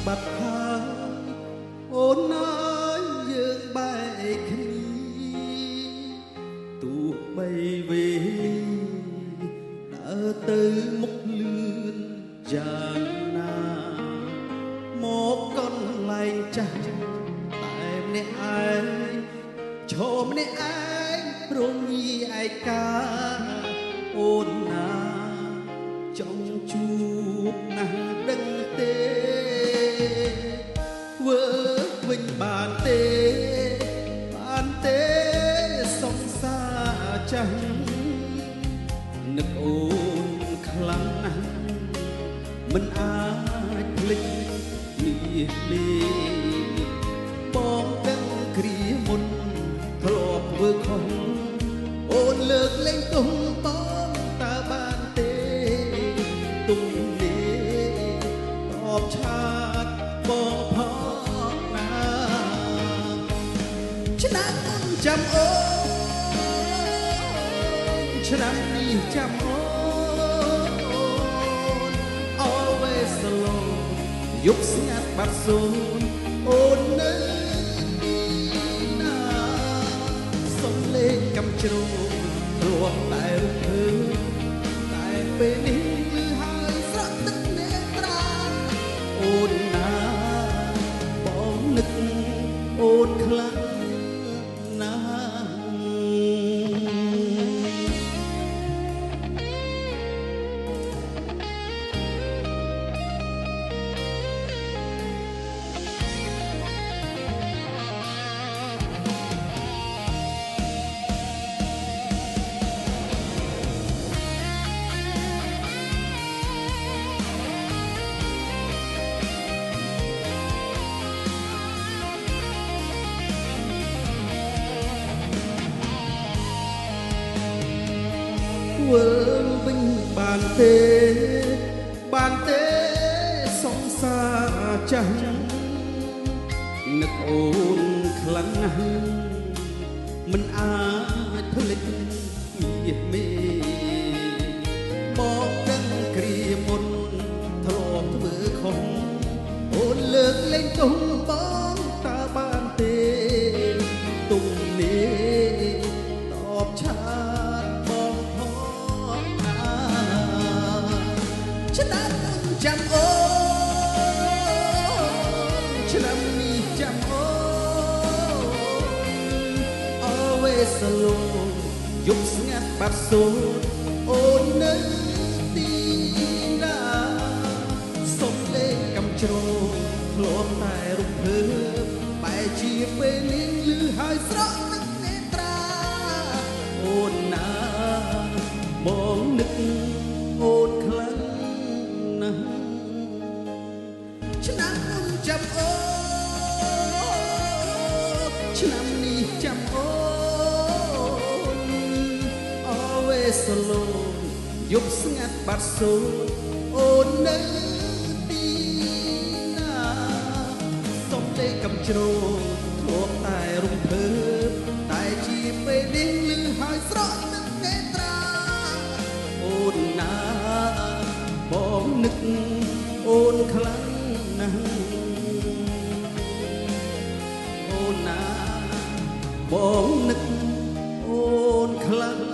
បាត់ហើយអូនអើយយើងបែកគ្នាទោះបីវេលាដើរទៅមុខលឿនយ៉ាងណាមកកន្លែងចាស់តែម្នាក់ឯងឈរម្នាក់ឯងរងងាយឯកាអូនណាចង់ជួបណាស់ដឹងទេធ្វើវិញបានទេសង្សារចាស់នឹកអូនខ្លាំងណាស់មិនអាចភ្លេចនេះលេបងដឹងគ្រាមុនធ្លាប់ធ្វើខុសអូនលើកលែងទោសបងតើបានទេទុំនេះតបឆាតបងផងណាឆ្នាំមុនចាំអូនឆ្នាំនេះចាំអូន always alone យប់ស្ងាត់បាត់សូនអូននៅណាសុំលេងកំជ្រោងរំតែរំភើតែពេលនេះលឺហើយស្រក់ទឹកនេត្រាអូនណាបងនឹកអូនខ្លាំងណាស់ធ្វើវិញបានទេសង្សារចាស់នឹកអូនខ្លាំងណាស់មិនអាចភ្លេចមាសមេមកដឹងគ្រាមុនធ្លាប់ធ្វើខុសអូនលើកលែងទោសបងតើបានទេទុំនេះតបឆាតឆ្នាំចាំអូនឆ្នាំនេះចាំអូន always alone យប់ស្ងាត់បាត់សូនអូននៅទីណាសុំលេងកំជ្រោងធ្លាប់តែរំភើបបែរជាពេលនេះលឺហើយស្រក់ទឹកនេត្រាអូនណាមកនឹកអូនខ្លាំងឆ្នាំមុនចាំអូឆ្នាំនេះចាំអូន always alone យប់ស្ងាត់បាត់សូនអូននៅទីណាសុំលេងកំជ្រោងធ្លាប់តែរំភើបតែជាពេលនេះលឺហើយស្រក់ទឹកនេត្រាអូនណាបងនឹកអូនខ្លាំងណាស់អូនណាបងនឹកអូនខ្លាំង